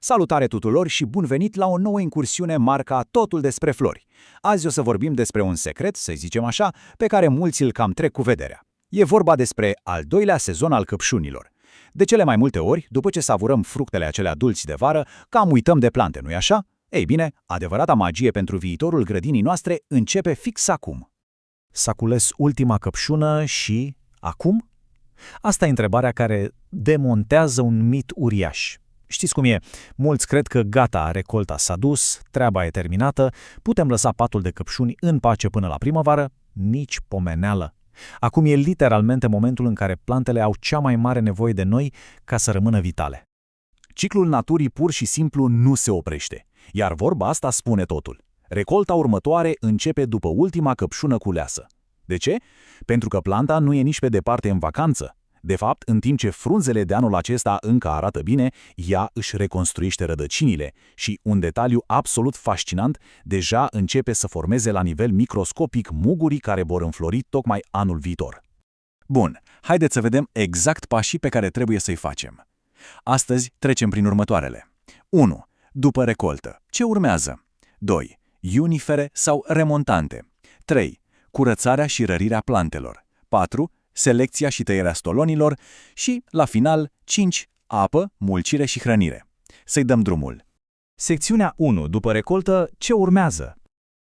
Salutare tuturor și bun venit la o nouă incursiune marca Totul despre flori. Azi o să vorbim despre un secret, să zicem așa, pe care mulți îl cam trec cu vederea. E vorba despre al doilea sezon al căpșunilor. De cele mai multe ori, după ce savurăm fructele acelea dulci de vară, cam uităm de plante, nu-i așa? Ei bine, adevărata magie pentru viitorul grădinii noastre începe fix acum. S-a cules ultima căpșună și acum? Asta e întrebarea care demontează un mit uriaș. Știți cum e? Mulți cred că gata, recolta s-a dus, treaba e terminată, putem lăsa patul de căpșuni în pace până la primăvară? Nici pomeneală. Acum e literalmente momentul în care plantele au cea mai mare nevoie de noi ca să rămână vitale. Ciclul naturii pur și simplu nu se oprește, iar vorba asta spune totul. Recolta următoare începe după ultima căpșună culeasă. De ce? Pentru că planta nu e nici pe departe în vacanță. De fapt, în timp ce frunzele de anul acesta încă arată bine, ea își reconstruiește rădăcinile și, un detaliu absolut fascinant, deja începe să formeze la nivel microscopic mugurii care vor înflori tocmai anul viitor. Bun, haideți să vedem exact pașii pe care trebuie să-i facem. Astăzi trecem prin următoarele. 1. După recoltă. Ce urmează? 2. Iunifere sau remontante. 3. Curățarea și rărirea plantelor. 4. Selecția și tăierea stolonilor și, la final, 5. Apă, mulcire și hrănire. Să-i dăm drumul. Secțiunea 1. După recoltă, ce urmează?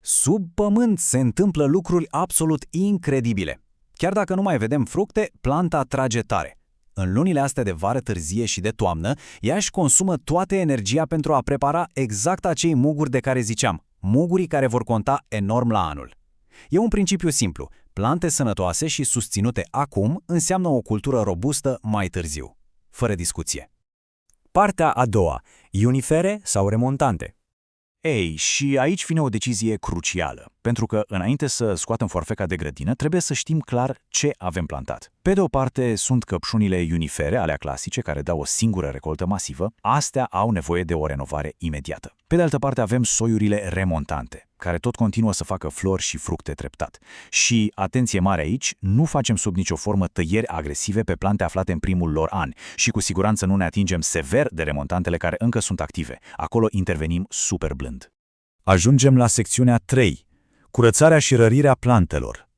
Sub pământ se întâmplă lucruri absolut incredibile. Chiar dacă nu mai vedem fructe, planta trage tare. În lunile astea de vară târzie și de toamnă, ea își consumă toată energia pentru a prepara exact acei muguri de care ziceam, mugurii care vor conta enorm la anul. E un principiu simplu. Plante sănătoase și susținute acum înseamnă o cultură robustă mai târziu. Fără discuție. Partea a doua. Iunifere sau remontante. Ei, și aici vine o decizie crucială, pentru că înainte să scoatem foarfeca de grădină, trebuie să știm clar ce avem plantat. Pe de o parte sunt căpșunile iunifere, alea clasice, care dau o singură recoltă masivă, astea au nevoie de o renovare imediată. Pe de altă parte avem soiurile remontante, care tot continuă să facă flori și fructe treptat. Și, atenție mare aici, nu facem sub nicio formă tăieri agresive pe plante aflate în primul lor an și cu siguranță nu ne atingem sever de remontantele care încă sunt active. Acolo intervenim super blând. Ajungem la secțiunea 3. Curățarea și rărirea plantelor.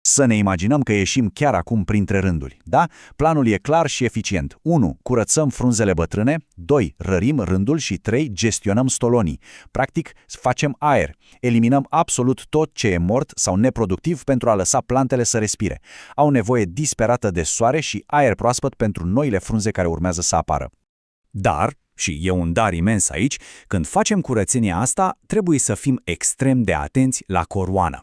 Să ne imaginăm că ieșim chiar acum printre rânduri, da? Planul e clar și eficient. 1. Curățăm frunzele bătrâne, 2. Rărim rândul și 3. Gestionăm stolonii. Practic, facem aer. Eliminăm absolut tot ce e mort sau neproductiv pentru a lăsa plantele să respire. Au nevoie disperată de soare și aer proaspăt pentru noile frunze care urmează să apară. Dar, și e un dar imens aici, când facem curățenia asta, trebuie să fim extrem de atenți la coroană.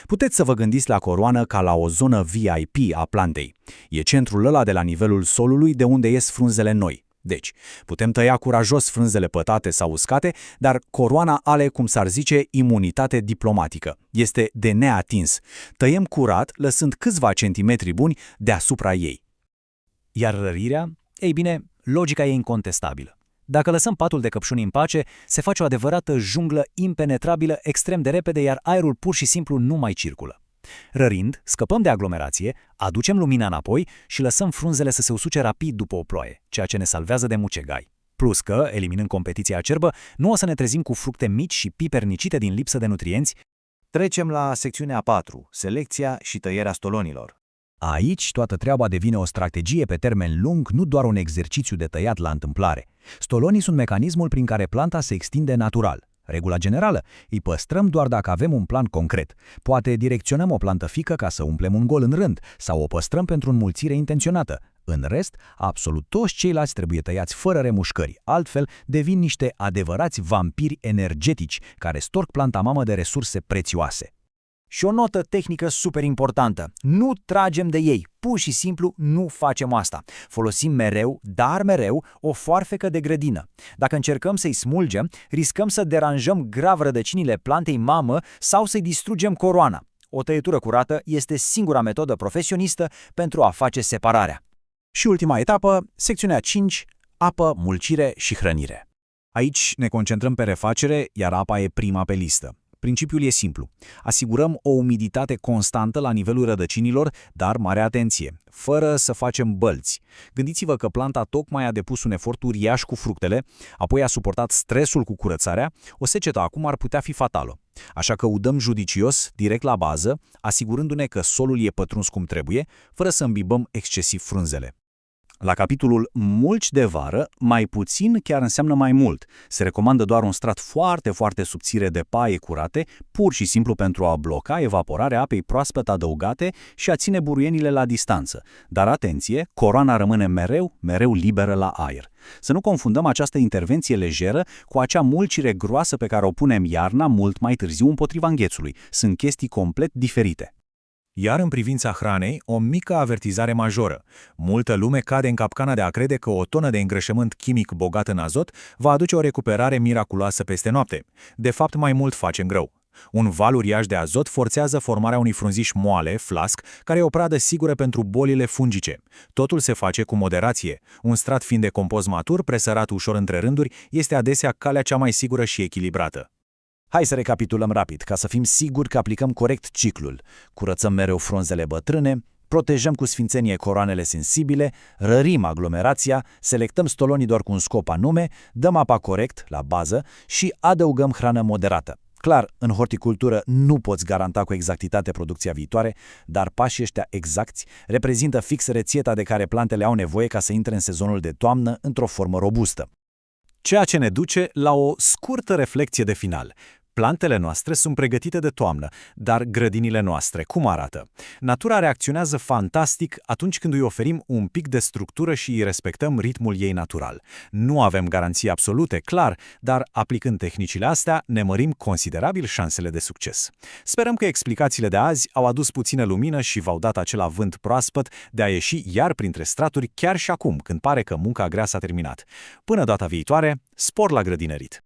Puteți să vă gândiți la coroană ca la o zonă VIP a plantei. E centrul ăla de la nivelul solului de unde ies frunzele noi. Deci, putem tăia curajos frunzele pătate sau uscate, dar coroana are, cum s-ar zice, imunitate diplomatică. Este de neatins. Tăiem curat, lăsând câțiva centimetri buni deasupra ei. Iar rărirea? Ei bine, logica e incontestabilă. Dacă lăsăm patul de căpșuni în pace, se face o adevărată junglă impenetrabilă extrem de repede, iar aerul pur și simplu nu mai circulă. Rărind, scăpăm de aglomerație, aducem lumina înapoi și lăsăm frunzele să se usuce rapid după o ploaie, ceea ce ne salvează de mucegai. Plus că, eliminând competiția acerbă, nu o să ne trezim cu fructe mici și pipernicite din lipsă de nutrienți. Trecem la secțiunea 4, selecția și tăierea stolonilor. Aici toată treaba devine o strategie pe termen lung, nu doar un exercițiu de tăiat la întâmplare. Stolonii sunt mecanismul prin care planta se extinde natural. Regula generală, îi păstrăm doar dacă avem un plan concret. Poate direcționăm o plantă fică ca să umplem un gol în rând sau o păstrăm pentru înmulțire intenționată. În rest, absolut toți ceilalți trebuie tăiați fără remușcări, altfel devin niște adevărați vampiri energetici care storc planta mamă de resurse prețioase. Și o notă tehnică super importantă. Nu tragem de ei. Pur și simplu nu facem asta. Folosim mereu, dar mereu, o foarfecă de grădină. Dacă încercăm să-i smulgem, riscăm să deranjăm grav rădăcinile plantei mamă sau să-i distrugem coroana. O tăietură curată este singura metodă profesionistă pentru a face separarea. Și ultima etapă, secțiunea 5, apă, mulcire și hrănire. Aici ne concentrăm pe refacere, iar apa e prima pe listă. Principiul e simplu. Asigurăm o umiditate constantă la nivelul rădăcinilor, dar mare atenție, fără să facem bălți. Gândiți-vă că planta tocmai a depus un efort uriaș cu fructele, apoi a suportat stresul cu curățarea, o secetă acum ar putea fi fatală. Așa că udăm judicios, direct la bază, asigurându-ne că solul e pătruns cum trebuie, fără să îmbibăm excesiv frunzele. La capitolul mulci de vară, mai puțin chiar înseamnă mai mult. Se recomandă doar un strat foarte, foarte subțire de paie curate, pur și simplu pentru a bloca evaporarea apei proaspăt adăugate și a ține buruienile la distanță. Dar atenție, coroana rămâne mereu liberă la aer. Să nu confundăm această intervenție lejeră cu acea mulcire groasă pe care o punem iarna mult mai târziu împotriva înghețului. Sunt chestii complet diferite. Iar în privința hranei, o mică avertizare majoră. Multă lume cade în capcana de a crede că o tonă de îngrășământ chimic bogat în azot va aduce o recuperare miraculoasă peste noapte. De fapt, mai mult facem greu. Un val uriaș de azot forțează formarea unui frunziș moale, flasc, care e o pradă sigură pentru bolile fungice. Totul se face cu moderație. Un strat fin de compost matur, presărat ușor între rânduri, este adesea calea cea mai sigură și echilibrată. Hai să recapitulăm rapid, ca să fim siguri că aplicăm corect ciclul. Curățăm mereu frunzele bătrâne, protejăm cu sfințenie coroanele sensibile, rărim aglomerația, selectăm stolonii doar cu un scop anume, dăm apa corect, la bază, și adăugăm hrană moderată. Clar, în horticultură nu poți garanta cu exactitate producția viitoare, dar pașii ăștia exacti reprezintă fix rețeta de care plantele au nevoie ca să intre în sezonul de toamnă într-o formă robustă. Ceea ce ne duce la o scurtă reflecție de final. Plantele noastre sunt pregătite de toamnă, dar grădinile noastre cum arată? Natura reacționează fantastic atunci când îi oferim un pic de structură și îi respectăm ritmul ei natural. Nu avem garanții absolute, clar, dar aplicând tehnicile astea ne mărim considerabil șansele de succes. Sperăm că explicațiile de azi au adus puțină lumină și v-au dat acela vânt proaspăt de a ieși iar printre straturi chiar și acum, când pare că munca grea s-a terminat. Până data viitoare, spor la grădinărit!